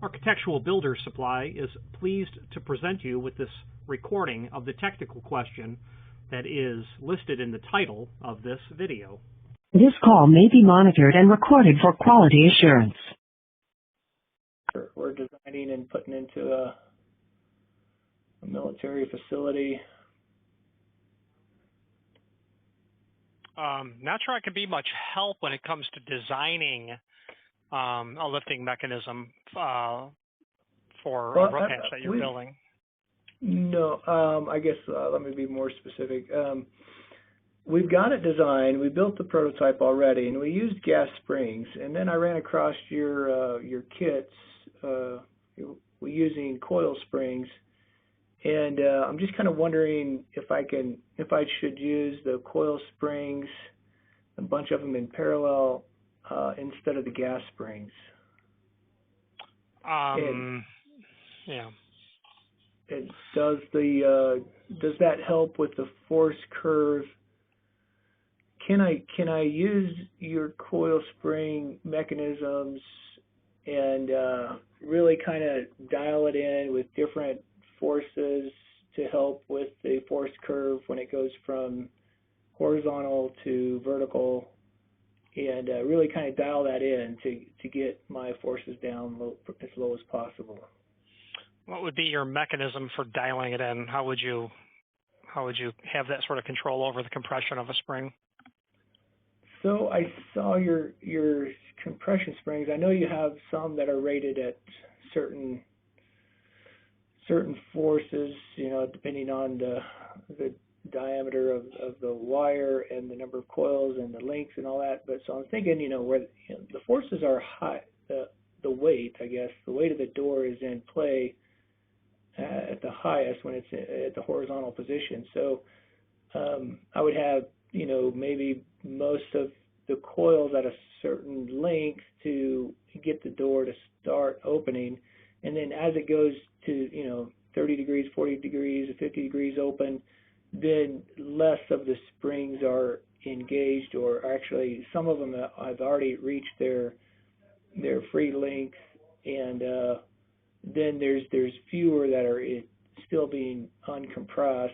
Architectural Builder Supply is pleased to present you with this recording of the technical question that is listed in the title of this video. This call may be monitored and recorded for quality assurance. We're designing and putting into a military facility. Not sure I can be much help when it comes to designing a lifting mechanism for a roof hatch that you're building. No, I guess let me be more specific. We've got it designed. We built the prototype already, and we used gas springs. And then I ran across your kits. We're using coil springs, and I'm just kind of wondering if I should use the coil springs, a bunch of them in parallel, instead of the gas springs. Yeah. And does that help with the force curve? Can I use your coil spring mechanisms and really kind of dial it in with different forces to help with the force curve when it goes from horizontal to vertical, and really kind of dial that in to get my forces down as low as possible? What would be your mechanism for dialing it in? How would you have that sort of control over the compression of a spring? So I saw your compression springs. I know you have some that are rated at certain forces, depending on the diameter of the wire and the number of coils and the lengths and all that. But so I'm thinking, where the forces are high, the weight, I guess, the weight of the door is in play at the highest when it's at the horizontal position. So I would have, maybe most of the coils at a certain length to get the door to start opening. And then as it goes to, 30 degrees, 40 degrees, 50 degrees open, then less of the springs are engaged, or actually some of them have already reached their free length, and then there's fewer that are still being uncompressed.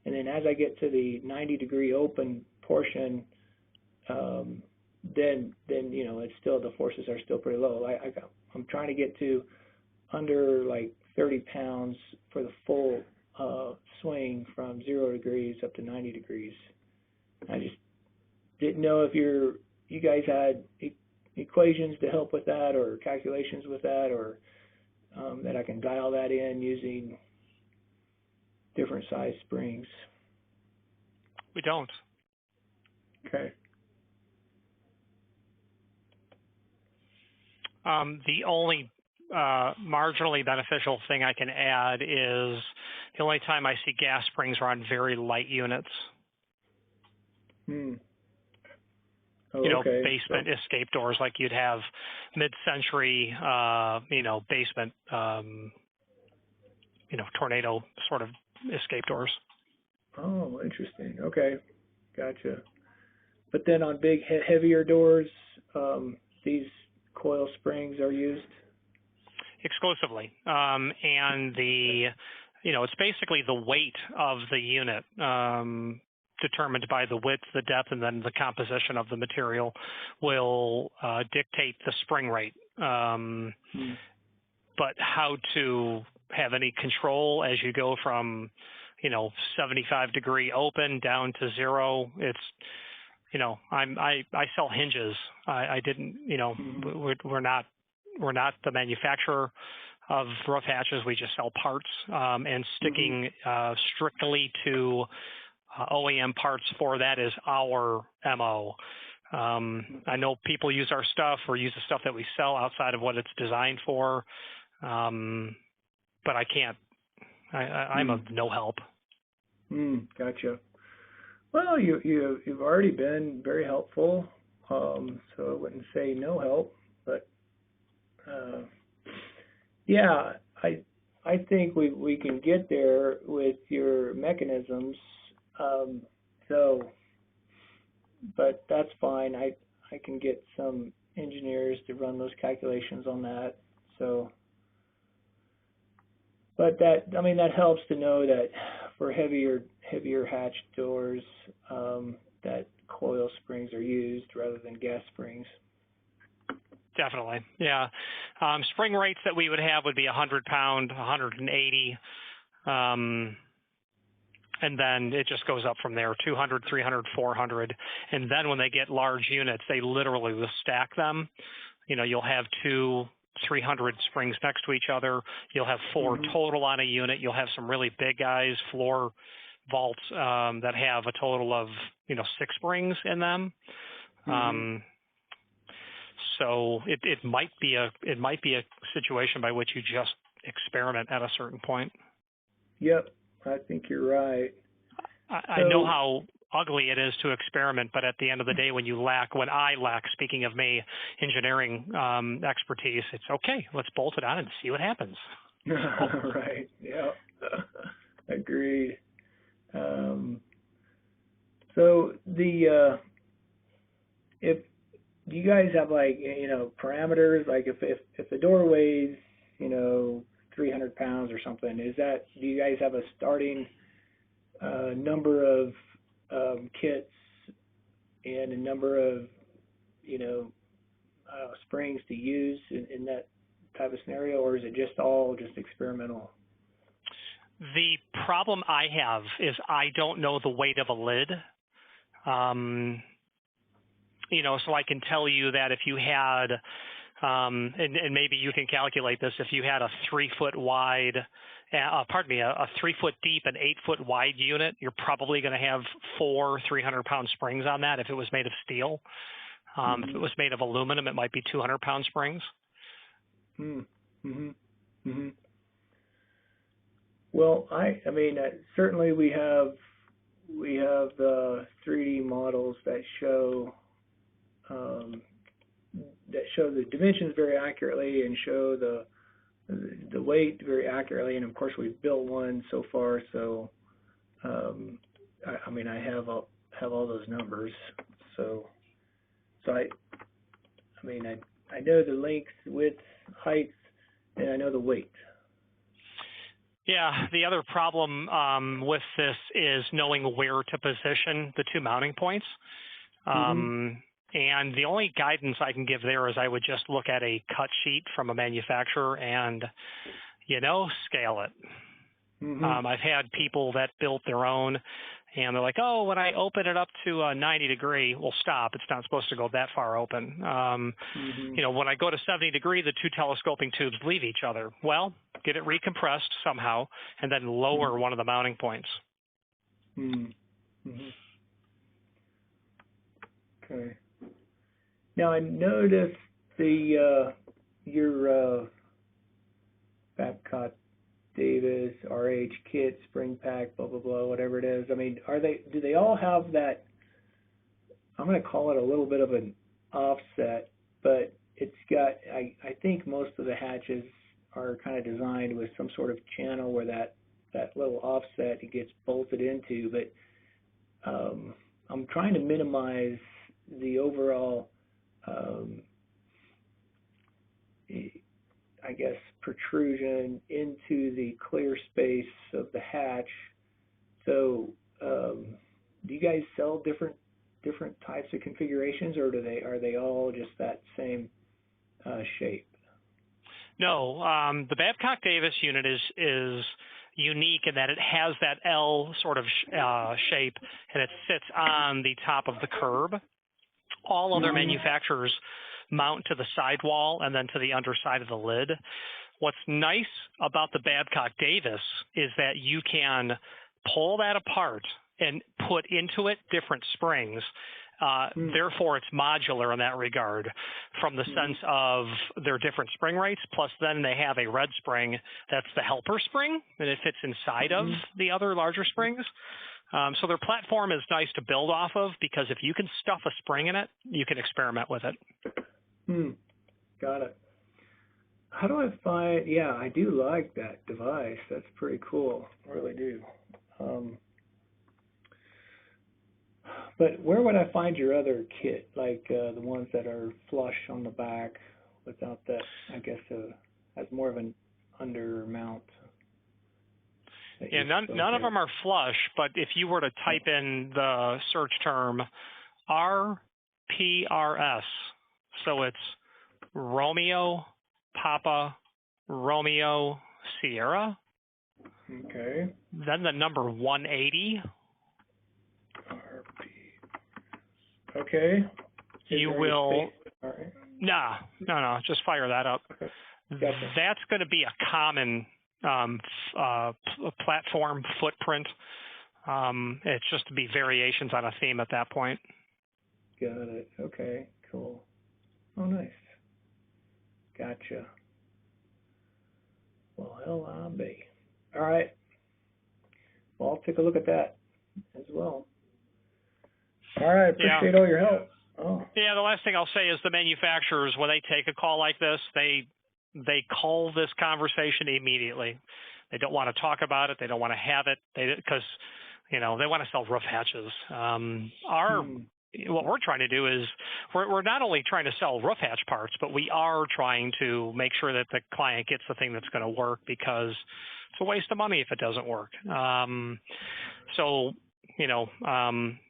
And then as I get to the 90-degree open portion, then it's still, the forces are still pretty low. I'm trying to get to under like 30 pounds for the full swing from 0 degrees up to 90 degrees. I just didn't know if you guys had equations to help with that, or calculations with that, or that I can dial that in using different size springs. We don't. Okay. The only marginally beneficial thing I can add is the only time I see gas springs are on very light units. Oh, okay. Basement escape doors, like you'd have mid-century, basement, tornado sort of escape doors. Oh, interesting. Okay, gotcha. But then on big, heavier doors, these coil springs are used? Exclusively. And it's basically the weight of the unit determined by the width, the depth, and then the composition of the material will dictate the spring rate. But how to have any control as you go from 75 degree open down to 0, it's I sell hinges. I didn't we're not the manufacturer of roof hatches. We just sell parts, and sticking strictly to OEM parts for that is our MO. I know people use our stuff or use the stuff that we sell outside of what it's designed for, but I can't. I'm of no help. Gotcha. Well, you've already been very helpful, so I wouldn't say no help, but yeah, I think we can get there with your mechanisms. But that's fine. I can get some engineers to run those calculations on that. So But that helps to know that for heavier hatch doors, that coil springs are used rather than gas springs. Definitely, yeah. Spring rates that we would have would be 100 pound, 180, and then it just goes up from there, 200, 300, 400. And then when they get large units, they literally will stack them. You'll have 300 springs next to each other. You'll have 4 total on a unit. You'll have some really big guys, floor vaults that have a total of 6 springs in them. So it might be a situation by which you just experiment at a certain point. Yep, I think you're right. I know how ugly it is to experiment, but at the end of the day, when I lack, speaking of me, engineering expertise, it's okay. Let's bolt it on and see what happens. Right. Yeah. Agreed. So if do you guys have parameters, like if the door weighs 300 pounds or something, do you guys have a starting number of kits and a number of springs to use in that type of scenario, or is it just all experimental? The problem I have is I don't know the weight of a lid. So I can tell you that if you had, and maybe you can calculate this, if you had a 3 foot wide, a 3 foot deep and 8 foot wide unit, you're probably going to have 4 300-pound springs on that if it was made of steel. If it was made of aluminum, it might be 200-pound springs. Well, certainly we have the 3D models that show the dimensions very accurately and show the weight very accurately, and of course we've built one so far. So I have all those numbers. So I know the length, width, height, and I know the weight. Yeah, the other problem with this is knowing where to position the 2 mounting points. And the only guidance I can give there is I would just look at a cut sheet from a manufacturer and, scale it. I've had people that built their own, and they're like, oh, when I open it up to a 90 degree, well, stop. It's not supposed to go that far open. When I go to 70 degree, the 2 telescoping tubes leave each other. Well, get it recompressed somehow, and then lower one of the mounting points. Okay. Now I noticed your Backcot Davis RH kit, spring pack, blah blah blah, whatever it is. Do they all have that? I'm going to call it a little bit of an offset, but it's got. I think most of the hatches are kind of designed with some sort of channel where that little offset gets bolted into. But I'm trying to minimize the overall protrusion into the clear space of the hatch. So do you guys sell different types of configurations, or are they all just that same shape? No, the Backcot Davis unit is unique in that it has that L sort of shape, and it sits on the top of the curb. All other manufacturers mount to the sidewall and then to the underside of the lid. What's nice about the Backcot Davis is that you can pull that apart and put into it different springs. Therefore, it's modular in that regard from the sense of their different spring rates, plus then they have a red spring that's the helper spring, and it fits inside of the other larger springs. So their platform is nice to build off of because if you can stuff a spring in it, you can experiment with it. Got it. How do I find? Yeah, I do like that device. That's pretty cool. I really do. But where would I find your other kit, like the ones that are flush on the back without that, I guess, as more of an under mount? Yeah, none of them are flush, but if you were to type in the search term RPRS, so it's Romeo, Papa, Romeo, Sierra. Okay. Then the number 180. RP. Okay. You will. All right. No. Just fire that up. Okay. Gotcha. That's going to be a common platform footprint. It's just to be variations on a theme at that point. Got it. Okay. Cool. Oh, nice. Gotcha. Well, hell, I'll be. All right. Well, I'll take a look at that as well. All right. Appreciate all your help. Oh. Yeah. The last thing I'll say is the manufacturers, when they take a call like this, they call this conversation immediately. They don't want to talk about it. They don't want to have it because, they want to sell roof hatches. What we're trying to do is we're not only trying to sell roof hatch parts, but we are trying to make sure that the client gets the thing that's going to work, because it's a waste of money if it doesn't work.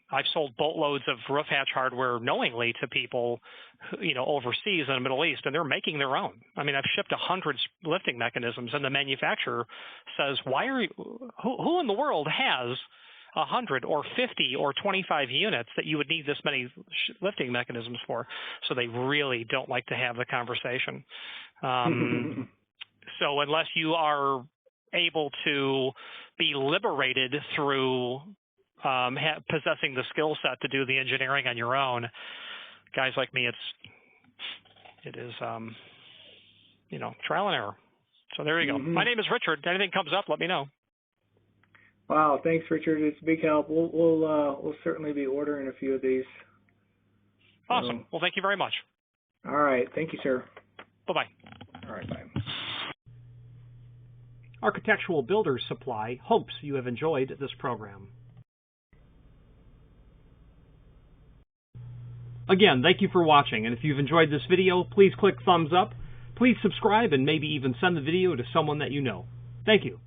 I've sold boatloads of roof hatch hardware knowingly to people, overseas in the Middle East, and they're making their own. I mean, I've shipped 100 lifting mechanisms, and the manufacturer says, who in the world has 100 or 50 or 25 units that you would need this many lifting mechanisms for? So they really don't like to have the conversation. So unless you are able to be liberated through possessing the skill set to do the engineering on your own, guys like me, it is trial and error. So there you go. My name is Richard. If anything comes up, let me know. Wow, thanks, Richard. It's a big help. We'll certainly be ordering a few of these. Awesome. Well, thank you very much. All right. Thank you, sir. Bye-bye. All right, bye. Architectural Builders Supply hopes you have enjoyed this program. Again, thank you for watching, and if you've enjoyed this video, please click thumbs up, please subscribe, and maybe even send the video to someone that you know. Thank you.